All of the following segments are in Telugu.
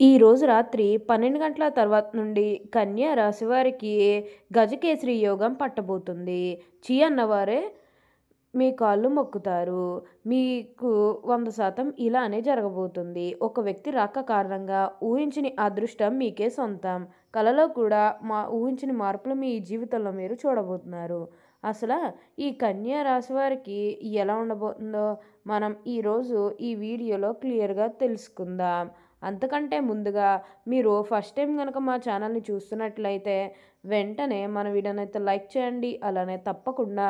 ఈరోజు రాత్రి 12 గంటల తర్వాత నుండి కన్యా రాశి వారికి గజకేసరి యోగం పట్టబోతుంది. చీ అన్నవారే మీ కాళ్ళు మొక్కుతారు. మీకు 100% ఇలానే జరగబోతుంది. ఒక వ్యక్తి రాక కారణంగా ఊహించని అదృష్టం మీకే సొంతం. కలలో కూడా ఊహించని మార్పులు మీ జీవితంలో మీరు చూడబోతున్నారు. అసల ఈ కన్యా రాశి వారికి ఎలా ఉండబోతుందో మనం ఈరోజు ఈ వీడియోలో క్లియర్‌గా తెలుసుకుందాం. అంతకంటే ముందుగా మీరు ఫస్ట్ టైం గనక మా ఛానల్‌ని చూస్తున్నట్లయితే వెంటనే మన వీడియోనైతే లైక్ చేయండి. అలానే తప్పకుండా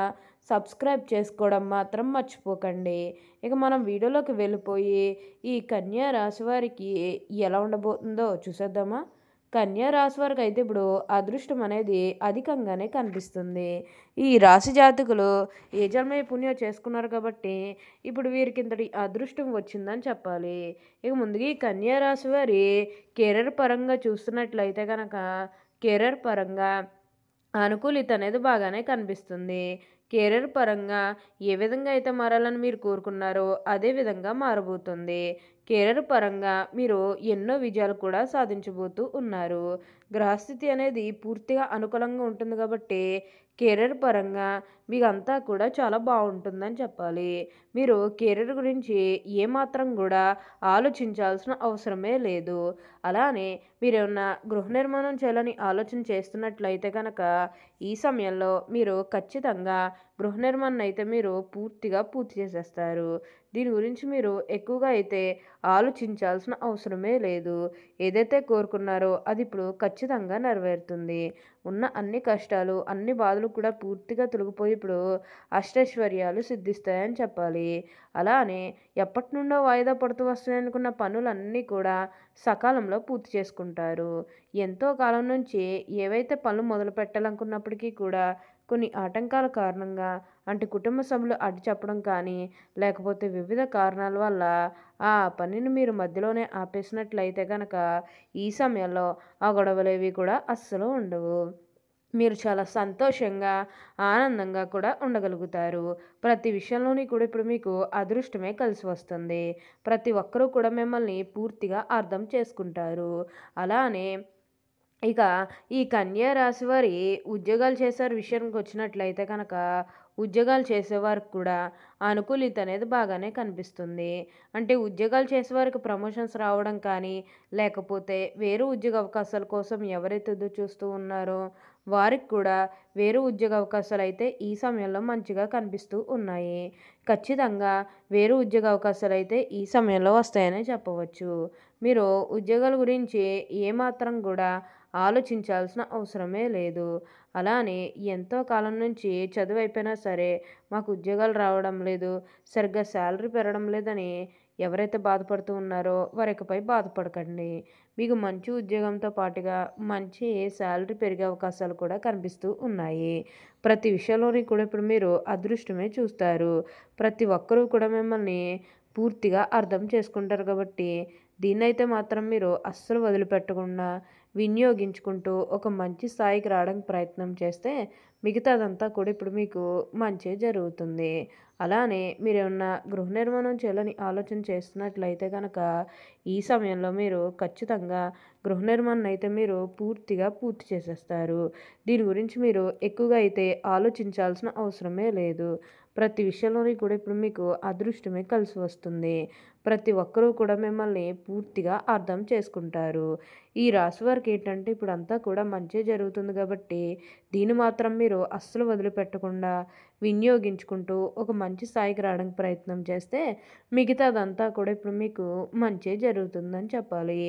సబ్స్క్రైబ్ చేసుకోవడం మాత్రం మర్చిపోకండి. ఇక మనం వీడియోలోకి వెళ్ళిపోయి ఈ కన్యా రాశి వారికి ఎలా ఉండబోతుందో చూసేద్దామా? కన్యా రాశి వారికి అయితే ఇప్పుడు అదృష్టం అనేది అధికంగానే కనిపిస్తుంది. ఈ రాశి జాతకులు ఏ జన్మ పుణ్యం చేసుకున్నారు కాబట్టి ఇప్పుడు వీరికి ఇంతటి అదృష్టం వచ్చిందని చెప్పాలి. ఇక ముందుగా ఈ కన్యా రాశి వారి కెరీర్ పరంగా చూస్తున్నట్లయితే కనుక కెరీర్ పరంగా అనుకూలిత అనేది బాగానే కనిపిస్తుంది. కెరీర్ పరంగా ఏ విధంగా అయితే మారాలని మీరు కోరుకున్నారో అదే విధంగా మారబోతుంది. కెరీర్ పరంగా మీరు ఎన్నో విజయాలు కూడా సాధించబోతూ ఉన్నారు. గ్రహస్థితి అనేది పూర్తిగా అనుకూలంగా ఉంటుంది కాబట్టి కెరీర్ పరంగా మీకంతా కూడా చాలా బాగుంటుందని చెప్పాలి. మీరు కెరీర్ గురించి ఏమాత్రం కూడా ఆలోచించాల్సిన అవసరమే లేదు. అలానే మీరేమన్నా గృహ నిర్మాణం చేయాలని ఆలోచన చేస్తున్నట్లయితే కనుక ఈ సమయంలో మీరు ఖచ్చితంగా గృహ నిర్మాణం అయితే మీరు పూర్తి చేసేస్తారు. దీని గురించి మీరు ఎక్కువగా అయితే ఆలోచించాల్సిన అవసరమే లేదు. ఏదైతే కోరుకున్నారో అది ఇప్పుడు ఖచ్చితంగా నెరవేరుతుంది. ఉన్న అన్ని కష్టాలు, అన్ని బాధలు కూడా పూర్తిగా తొలగిపోయి ఇప్పుడు అష్టైశ్వర్యాలు సిద్ధిస్తాయని చెప్పాలి. అలానే ఎప్పటినుండో వాయిదా పడుతూ వస్తాయనుకున్న పనులన్నీ కూడా సకాలంలో పూర్తి చేసుకుంటారు. ఎంతో కాలం నుంచి ఏవైతే పనులు మొదలు పెట్టాలనుకున్నప్పటికీ కూడా కొన్ని ఆటంకాల కారణంగా అంటే కుటుంబ సభ్యులు అడ్డు చెప్పడం కానీ లేకపోతే వివిధ కారణాల వల్ల ఆ పనిని మీరు మధ్యలోనే ఆపేసినట్లయితే కనుక ఈ సమయంలో ఆ గొడవలేవి కూడా అస్సలు ఉండవు. మీరు చాలా సంతోషంగా, ఆనందంగా కూడా ఉండగలుగుతారు. ప్రతి విషయంలోని కూడా ఇప్పుడు మీకు అదృష్టమే కలిసి వస్తుంది. ప్రతి ఒక్కరూ కూడా మిమ్మల్ని పూర్తిగా అర్థం చేసుకుంటారు. అలానే ఇక ఈ కన్యా రాశి వారి ఉద్యోగాలు చేసే విషయానికి వచ్చినట్లయితే కనుక ఉద్యోగాలు చేసేవారికి కూడా అనుకూలిత అనేది బాగానే కనిపిస్తుంది. అంటే ఉద్యోగాలు చేసేవారికి ప్రమోషన్స్ రావడం కానీ లేకపోతే వేరే ఉద్యోగ అవకాశాల కోసం ఎవరైతే ఎదురు చూస్తూ ఉన్నారో వారికి కూడా వేరే ఉద్యోగ అవకాశాలు అయితే ఈ సమయంలో మంచిగా కనిపిస్తూ ఉన్నాయి. ఖచ్చితంగా వేరే ఉద్యోగ అవకాశాలు అయితే ఈ సమయంలో వస్తాయనే చెప్పవచ్చు. మీరు ఉద్యోగాల గురించి ఏమాత్రం కూడా ఆలోచించాల్సిన అవసరమే లేదు. అలానే ఎంతో కాలం నుంచి చదువు అయిపోయినా సరే మాకు ఉద్యోగాలు రావడం లేదు, సరిగ్గా శాలరీ పెరగడం లేదని ఎవరైతే బాధపడుతూ ఉన్నారో వారు ఇకపై బాధపడకండి. మీకు మంచి ఉద్యోగంతో పాటుగా మంచి శాలరీ పెరిగే అవకాశాలు కూడా కనిపిస్తూ ఉన్నాయి. ప్రతి విషయంలోని కూడా ఇప్పుడు మీరు అదృష్టమే చూస్తారు. ప్రతి ఒక్కరూ కూడా మిమ్మల్ని పూర్తిగా అర్థం చేసుకుంటారు కాబట్టి దీన్నైతే మాత్రం మీరు అస్సలు వదిలిపెట్టకుండా వినియోగించుకుంటూ ఒక మంచి స్థాయికి రావడానికి ప్రయత్నం చేస్తే మిగతాదంతా కూడా ఇప్పుడు మీకు మంచే జరుగుతుంది. అలానే మీరేమన్నా గృహ నిర్మాణం చేయాలని ఆలోచన చేస్తున్నట్లయితే కనుక ఈ సమయంలో మీరు ఖచ్చితంగా గృహ నిర్మాణం అయితే మీరు పూర్తి చేసేస్తారు. దీని గురించి మీరు ఎక్కువగా అయితే ఆలోచించాల్సిన అవసరమే లేదు. ప్రతి విషయంలోని కూడా ఇప్పుడు మీకు అదృష్టమే కలిసి వస్తుంది. ప్రతి ఒక్కరూ కూడా మిమ్మల్ని పూర్తిగా అర్థం చేసుకుంటారు. ఈ రాశి వారికి ఏంటంటే ఇప్పుడంతా కూడా మంచే జరుగుతుంది కాబట్టి దీన్ని మాత్రం మీరు అస్సలు వదిలిపెట్టకుండా వినియోగించుకుంటూ ఒక మంచి స్థాయికి రావడానికి ప్రయత్నం చేస్తే మిగతాదంతా కూడా ఇప్పుడు మీకు మంచే జరుగుతుందని చెప్పాలి.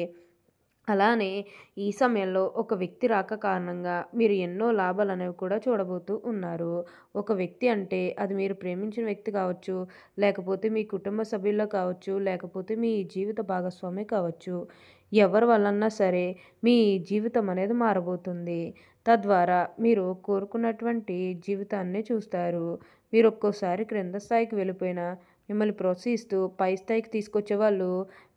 అలానే ఈ సమయంలో ఒక వ్యక్తి రాక కారణంగా మీరు ఎన్నో లాభాలనేవి కూడా చూడబోతూ ఉన్నారు. ఒక వ్యక్తి అంటే అది మీరు ప్రేమించిన వ్యక్తి కావచ్చు, లేకపోతే మీ కుటుంబ సభ్యుల్లో కావచ్చు, లేకపోతే మీ జీవిత భాగస్వామి కావచ్చు. ఎవరి వల్లన్నా సరే మీ జీవితం అనేది మారబోతుంది. తద్వారా మీరు కోరుకున్నటువంటి జీవితాన్ని చూస్తారు. మీరు ఒక్కోసారి క్రింద స్థాయికి వెళ్ళిపోయినా మిమ్మల్ని ప్రోత్సహిస్తూ పై స్థాయికి తీసుకొచ్చేవాళ్ళు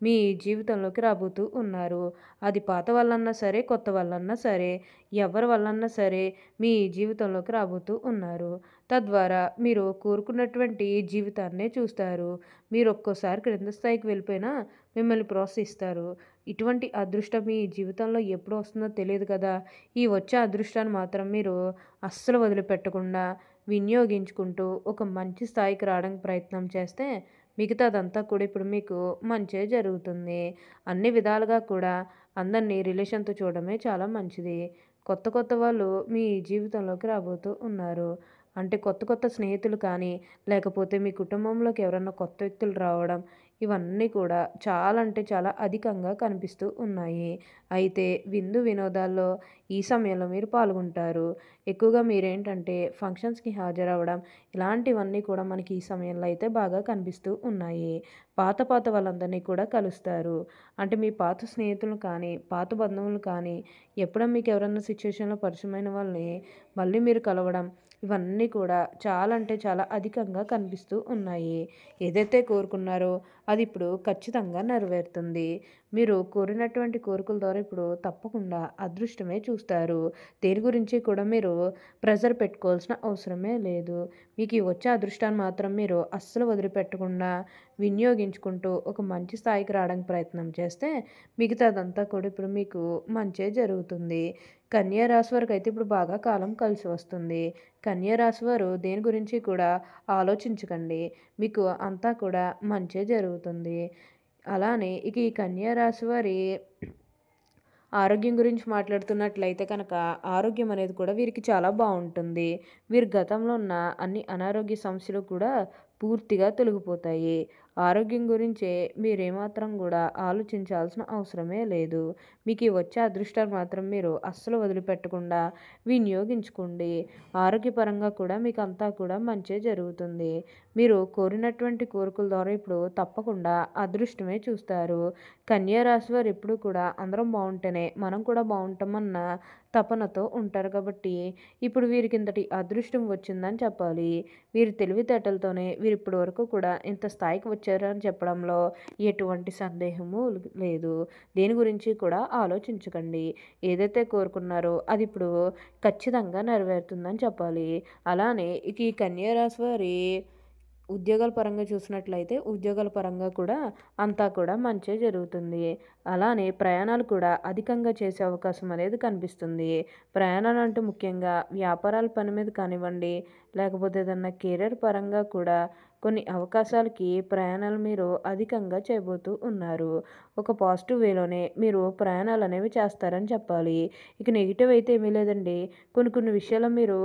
మీ జీవితంలోకి రాబోతూ ఉన్నారు. అది పాత వాళ్ళన్నా సరే, కొత్త వాళ్ళన్నా సరే, ఎవరి వల్లన్నా సరే మీ జీవితంలోకి రాబోతూ ఉన్నారు. తద్వారా మీరు కోరుకున్నటువంటి జీవితాన్నే చూస్తారు. మీరు ఒక్కోసారి క్రింద స్థాయికి వెళ్ళిపోయినా మిమ్మల్ని ప్రోత్సహిస్తారు. ఇటువంటి అదృష్టం మీ జీవితంలో ఎప్పుడు వస్తుందో తెలియదు కదా! ఈ వచ్చే అదృష్టాన్ని మాత్రం మీరు అస్సలు వదిలిపెట్టకుండా వినియోగించుకుంటూ ఒక మంచి స్థాయికి రావడానికి ప్రయత్నం చేస్తే మిగతాదంతా కూడా ఇప్పుడు మీకు మంచే జరుగుతుంది. అన్ని విధాలుగా కూడా అందరిని రిలేషన్‌తో చూడడమే చాలా మంచిది. కొత్త కొత్త వాళ్ళు మీ జీవితంలోకి రాబోతూ ఉన్నారు. అంటే కొత్త కొత్త స్నేహితులు కానీ, లేకపోతే మీ కుటుంబంలోకి ఎవరన్నా కొత్త వ్యక్తులు రావడం, ఇవన్నీ కూడా చాలా అంటే చాలా అధికంగా కనిపిస్తూ ఉన్నాయి. అయితే విందు వినోదాల్లో ఈ సమయంలో మీరు పాల్గొంటారు. ఎక్కువగా మీరేంటంటే ఫంక్షన్స్‌కి హాజరవ్వడం, ఇలాంటివన్నీ కూడా మనకి ఈ సమయంలో అయితే బాగా కనిపిస్తూ ఉన్నాయి. పాత పాత వాళ్ళందరినీ కూడా కలుస్తారు. అంటే మీ పాత స్నేహితులను కానీ, పాత బంధువులు కానీ, ఎప్పుడో మీకు ఎవరన్నా సిట్యుయేషన్‌లో పరిచయమైన వాళ్ళని మళ్ళీ మీరు కలవడం, ఇవన్నీ కూడా చాలా అంటే చాలా అధికంగా కనిపిస్తూ ఉన్నాయి. ఏదైతే కోరుకున్నారో అది ఇప్పుడు ఖచ్చితంగా నెరవేరుతుంది. మీరు కోరినటువంటి కోరికల ద్వారా ఇప్పుడు తప్పకుండా అదృష్టమే చూస్తారు. దేని గురించి కూడా మీరు ప్రెషర్ పెట్టుకోవాల్సిన అవసరమే లేదు. మీకు ఈ వచ్చే అదృష్టాన్ని మాత్రం మీరు అస్సలు వదిలిపెట్టకుండా వినియోగించుకుంటూ ఒక మంచి స్థాయికి రావడానికి ప్రయత్నం చేస్తే మిగతాదంతా కూడా ఇప్పుడు మీకు మంచే జరుగుతుంది. కన్యా రాశి వారికైతే ఇప్పుడు బాగా కాలం కలిసి వస్తుంది. కన్యా రాశి వారు దేని గురించి కూడా ఆలోచించకండి. మీకు అంతా కూడా మంచే జరుగుతుంది. అలానే ఇక ఈ కన్యా రాశి వారి ఆరోగ్యం గురించి మాట్లాడుతున్నట్లయితే కనుక ఆరోగ్యం అనేది కూడా వీరికి చాలా బావుంటుంది. వీరి గతంలో ఉన్న అన్ని అనారోగ్య సమస్యలు కూడా పూర్తిగా తొలగిపోతాయి. ఆరోగ్యం గురించే మీరేమాత్రం గూడా ఆలోచించాల్సిన అవసరమే లేదు. మీకు ఈ వచ్చే అదృష్టాన్ని మాత్రం మీరు అస్సలు వదిలిపెట్టకుండా వినియోగించుకోండి. ఆరోగ్యపరంగా కూడా మీకంతా కూడా మంచే జరుగుతుంది. మీరు కోరినటువంటి కోరికల ద్వారా ఇప్పుడు తప్పకుండా అదృష్టమే చూస్తారు. కన్యా రాశి వారు ఎప్పుడూ కూడా అందరం బావుంటేనే మనం కూడా బావుంటామన్న తపనతో ఉంటారు కాబట్టి ఇప్పుడు వీరికింతటి అదృష్టం వచ్చిందని చెప్పాలి. వీరి తెలివితేటలతోనే వీరిప్పటి వరకు కూడా ఇంత స్థాయికి వచ్చారని చెప్పడంలో ఎటువంటి సందేహము లేదు. దేని గురించి కూడా ఆలోచించకండి. ఏదైతే కోరుకున్నారో అది ఇప్పుడు ఖచ్చితంగా నెరవేరుతుందని చెప్పాలి. అలానే ఇక ఈ కన్యా రాశి వారి ఉద్యోగాల పరంగా చూసినట్లయితే ఉద్యోగాల పరంగా కూడా అంతా కూడా మంచే జరుగుతుంది. అలానే ప్రయాణాలు కూడా అధికంగా చేసే అవకాశం అనేది కనిపిస్తుంది. ప్రయాణాలంటే ముఖ్యంగా వ్యాపారాల పని మీద కానివ్వండి, లేకపోతే ఏదన్నా కెరియర్ పరంగా కూడా కొన్ని అవకాశాలకి ప్రయాణాలు మీరు అధికంగా చేయబోతూ ఉన్నారు. ఒక పాజిటివ్ వేలోనే మీరు ప్రయాణాలనేవి చేస్తారని చెప్పాలి. ఇక నెగెటివ్ అయితే ఏమీ లేదండి. కొన్ని కొన్ని విషయాల్లో మీరు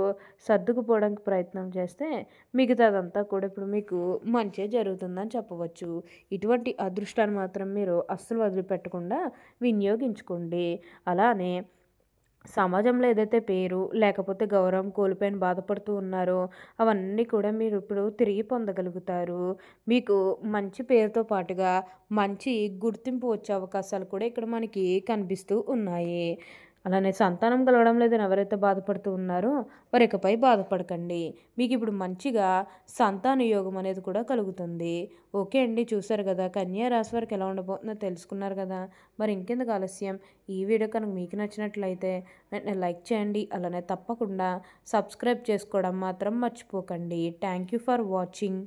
సర్దుకుపోవడానికి ప్రయత్నం చేస్తే మిగతాదంతా కూడా ఇప్పుడు మీకు మంచే జరుగుతుందని చెప్పవచ్చు. ఇటువంటి అదృష్టాన్ని మాత్రం మీరు అస్సలు వదిలిపెట్టకుండా వినియోగించుకోండి. అలానే సమాజంలో ఏదైతే పేరు లేకపోతే గౌరవం కోల్పోయిన బాధపడుతూ ఉన్నారో అవన్నీ కూడా మీరు ఇప్పుడు తిరిగి పొందగలుగుతారు. మీకు మంచి పేరుతో పాటుగా మంచి గుర్తింపు వచ్చే అవకాశాలు కూడా ఇక్కడ మనకి కనిపిస్తూ ఉన్నాయి. అలానే సంతానం కలగడం లేదని ఎవరైతే బాధపడుతూ ఉన్నారో వారు ఇకపై బాధపడకండి. మీకు ఇప్పుడు మంచిగా సంతాన యోగం అనేది కూడా కలుగుతుంది. ఓకే అండి, చూసారు కదా కన్యా రాశి వారికి ఎలా ఉండబోతుందో తెలుసుకున్నారు కదా. మరి ఇంకెందుకు ఆలస్యం, ఈ వీడియో కనుక మీకు నచ్చినట్లయితే వెంటనే లైక్ చేయండి. అలానే తప్పకుండా సబ్స్క్రైబ్ చేసుకోవడం మాత్రం మర్చిపోకండి. Thank you for watching.